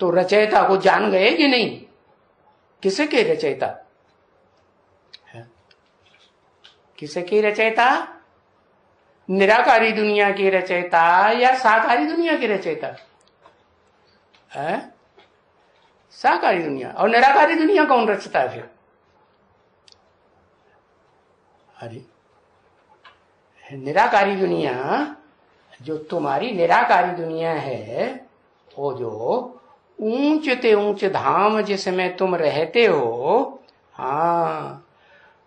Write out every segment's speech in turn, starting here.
तो रचयिता को जान गए कि नहीं? किसके रचयिता? किसके रचयिता? निराकारी दुनिया के रचयिता या साकारी दुनिया के रचयिता? साकारी दुनिया। और निराकारी दुनिया कौन रचता है फिर? अरे निराकारी दुनिया, जो तुम्हारी निराकारी दुनिया है, वो जो ऊंच ते ऊंच धाम जिसमें तुम रहते हो, हाँ,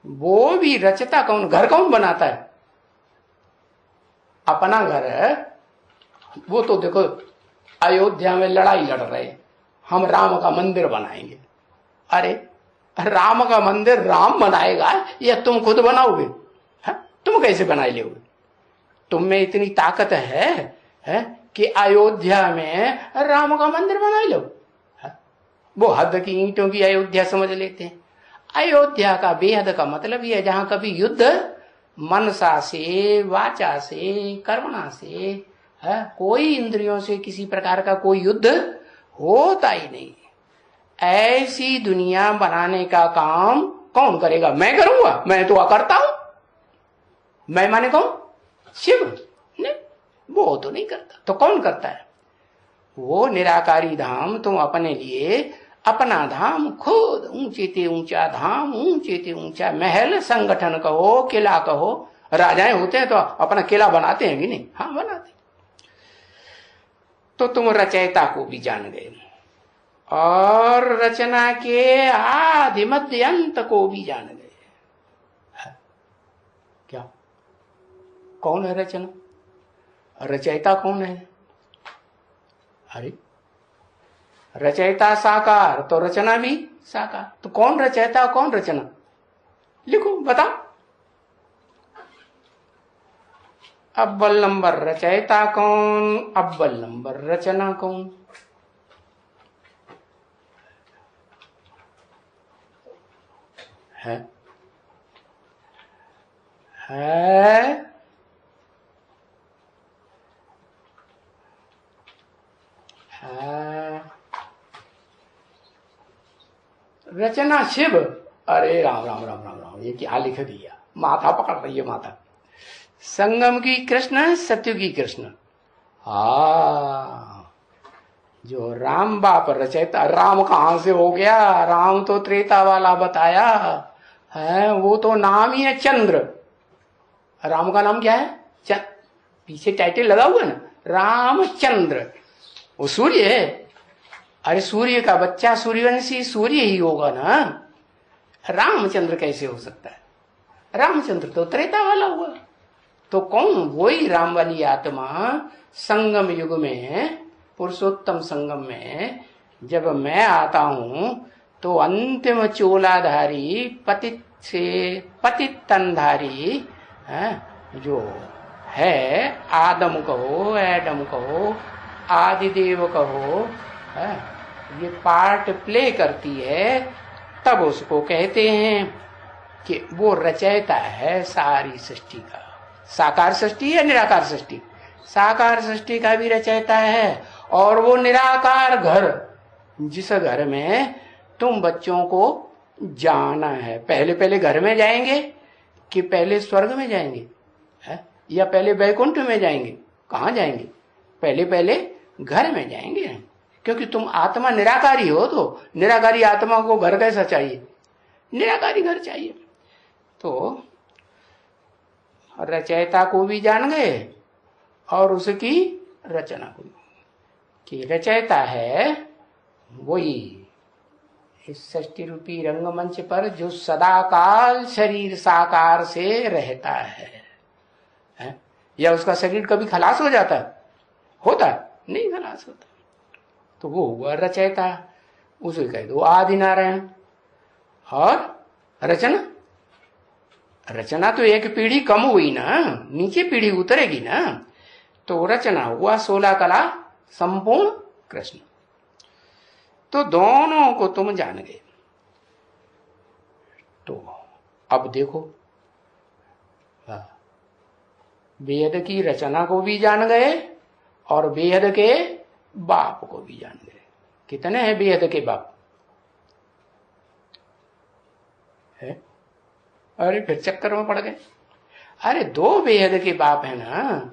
वो भी रचता कौन? घर कौन बनाता है? अपना घर। वो तो देखो अयोध्या में लड़ाई लड़ रहे, हम राम का मंदिर बनाएंगे। अरे राम का मंदिर राम बनाएगा या तुम खुद बनाओगे? तुम कैसे बना लोगे? तुम में इतनी ताकत है कि अयोध्या में राम का मंदिर बना लो? वो हद की ईंटों की अयोध्या समझ लेते हैं। अयोध्या का बेहद का मतलब यह है जहां कभी युद्ध मनसा से, वाचा से, कर्मणा से, कोई इंद्रियों से किसी प्रकार का कोई युद्ध होता ही नहीं। ऐसी दुनिया बनाने का काम कौन करेगा? मैं करूंगा? मैं तो करता हूं। मैं माने कौन? शिव? नहीं, वो तो नहीं करता। तो कौन करता है? वो निराकारी धाम तुम अपने लिए, अपना धाम खुद, ऊंचे ते ऊंचा धाम, ऊंचे ते ऊंचा महल, संगठन कहो, किला कहो। राजाएं होते हैं तो अपना किला बनाते हैं कि नहीं? हाँ, बनाते। तो तुम रचयिता को भी जान गए और रचना के आदि मध्य अंत को भी जान गए। क्या? कौन है रचना? रचयिता कौन है? अरे रचयिता साकार, तो रचना भी साकार। तो कौन रचयिता, कौन रचना? लिखो, बताओ। अव्वल नंबर रचयिता कौन, अव्वल नंबर रचना कौन? है रचना शिव। अरे राम राम राम राम राम, ये क्या लिख दिया? माथा पकड़ रही है माथा। संगम की कृष्ण, सत्य की कृष्ण। जो राम बाप रचयिता, राम कहां से हो गया? राम तो त्रेता वाला बताया है, वो तो नाम ही है चंद्र। राम का नाम क्या है? पीछे टाइटल लगा हुआ है ना, रामचंद्र। वो सूर्य है। अरे सूर्य का बच्चा सूर्यवंशी सूर्य ही होगा ना। रामचंद्र कैसे हो सकता है? रामचंद्र तो त्रेता वाला हुआ। तो कौन? वही राम वाली आत्मा संगम युग में, पुरुषोत्तम संगम में जब मैं आता हूं तो अंतिम चोलाधारी, पतित से पतित तनधारी जो है, आदम कहो, एडम कहो, आदिदेव कहो, ये पार्ट प्ले करती है, तब उसको कहते हैं कि वो रचयिता है सारी सृष्टि का। साकार सृष्टि या निराकार सृष्टि? साकार सृष्टि का भी रचयिता है। और वो निराकार घर, जिस घर में तुम बच्चों को जाना है, पहले पहले घर में जाएंगे कि पहले स्वर्ग में जाएंगे या पहले वैकुंठ में जाएंगे? कहां जाएंगे? पहले पहले घर में जाएंगे, क्योंकि तुम आत्मा निराकारी हो। तो निराकारी आत्मा को घर कैसा चाहिए? निराकारी घर चाहिए। तो रचयिता को भी जान गए और उसकी रचना को भी, कि रचयिता है वही इस सृष्टि रूपी रंगमंच पर जो सदाकाल शरीर साकार से रहता है? या उसका शरीर कभी खलास हो जाता है? होता है? नहीं खलास होता। तो वो हुआ रचयिता। उसे कह दो आदि नारायण। और रचना, रचना तो एक पीढ़ी कम हुई ना, नीचे पीढ़ी उतरेगी ना। तो रचना हुआ 16 कला संपूर्ण कृष्ण। तो दोनों को तुम जान गए। तो अब देखो, बेहद की रचना को भी जान गए और बेहद के बाप को भी जान गए। कितने हैं बेहद के बाप है? अरे फिर चक्कर में पड़ गए। अरे दो बेहद के बाप है ना,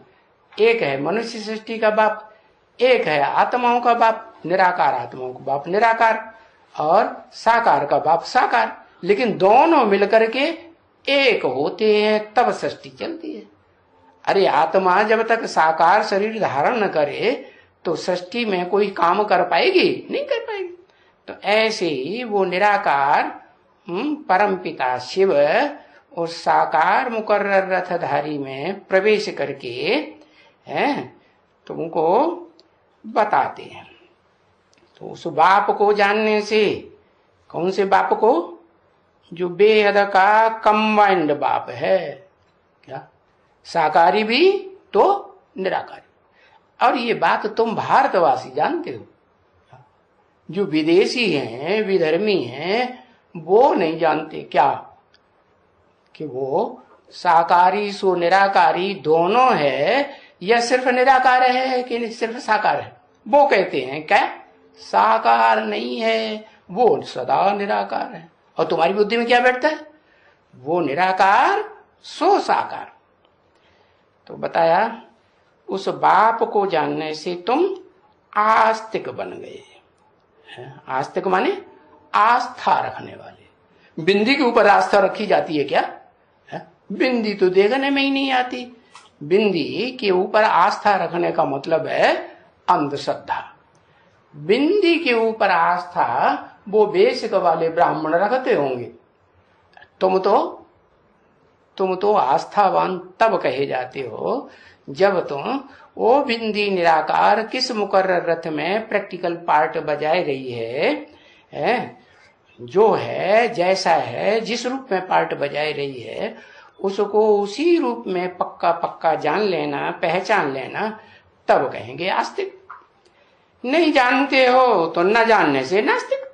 एक है मनुष्य सृष्टि का बाप, एक है आत्माओं का बाप, निराकार आत्माओं का बाप निराकार, और साकार का बाप साकार। लेकिन दोनों मिलकर के एक होते हैं तब सृष्टि चलती है। अरे आत्मा जब तक साकार शरीर धारण न करे तो सृष्टि में कोई काम कर पाएगी? नहीं कर पाएगी। तो ऐसे ही वो निराकार परम पिता शिव उस साकार मुकर्रर रथधारी में प्रवेश करके तुमको बताते हैं। तो उस बाप को जानने से, कौन से बाप को? जो बेहद का कंबाइंड बाप है। क्या? साकारी भी तो निराकारी। और ये बात तुम भारतवासी जानते हो, जो विदेशी हैं, विधर्मी हैं, वो नहीं जानते। क्या? कि वो साकारी सो निराकारी दोनों है, या सिर्फ निराकार है कि सिर्फ साकार है? वो कहते हैं क्या साकार नहीं है, वो सदा निराकार है। और तुम्हारी बुद्धि में क्या बैठता है? वो निराकार सो साकार। तो बताया उस बाप को जानने से तुम आस्तिक बन गए। आस्तिक माने आस्था रखने वाले। बिंदी के ऊपर आस्था रखी जाती है क्या? बिंदी तो देखने में ही नहीं आती। बिंदी के ऊपर आस्था रखने का मतलब है अंधश्रद्धा। बिंदी के ऊपर आस्था वो बेसिक वाले ब्राह्मण रखते होंगे। तुम तो आस्थावान तब कहे जाते हो जब तुम वो बिंदी निराकार किस मुकर्रर रथ में प्रैक्टिकल पार्ट बजाए रही है, जो है जैसा है, जिस रूप में पार्ट बजाए रही है, उसको उसी रूप में पक्का पक्का जान लेना, पहचान लेना, तब कहेंगे आस्तिक। नहीं जानते हो तो न जानने से नास्तिक।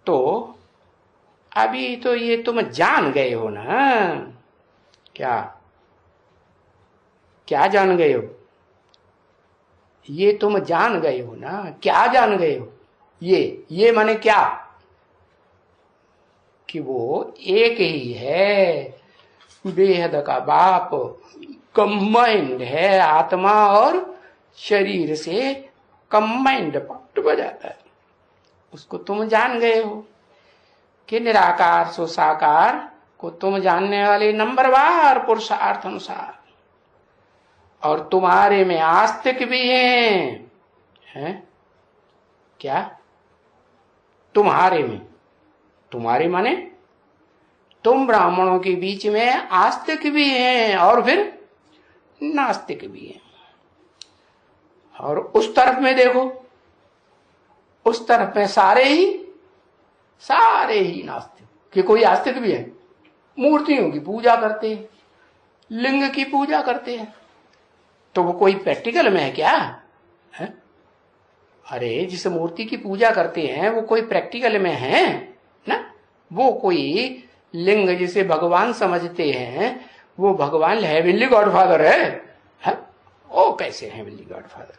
तो अभी तो ये तुम जान गए हो ना। क्या क्या जान गए हो? ये तुम जान गए हो ना। क्या जान गए हो? ये माने क्या? कि वो एक ही है, बेहद का बाप, कंबाइंड है, आत्मा और शरीर से कंबाइंड पार्ट बजाता है। उसको तुम जान गए हो कि निराकार सो साकार को तुम जानने वाले नंबरवार पुरुषार्थ अनुसार। और तुम्हारे में आस्तिक भी हैं। क्या? तुम्हारे में, तुम्हारे माने तुम ब्राह्मणों के बीच में आस्तिक भी हैं और फिर नास्तिक भी हैं। और उस तरफ में देखो, उस तरफ में सारे ही नास्तिक। कि कोई आस्तिक भी है? मूर्तियों की पूजा करते हैं, लिंग की पूजा करते हैं। तो वो कोई प्रैक्टिकल में है क्या? है? अरे जिस मूर्ति की पूजा करते हैं वो कोई प्रैक्टिकल में है ना? वो कोई लिंग जिसे भगवान समझते हैं, वो भगवान हेवनली गॉडफादर है? वो कैसे हेवनली गॉडफादर?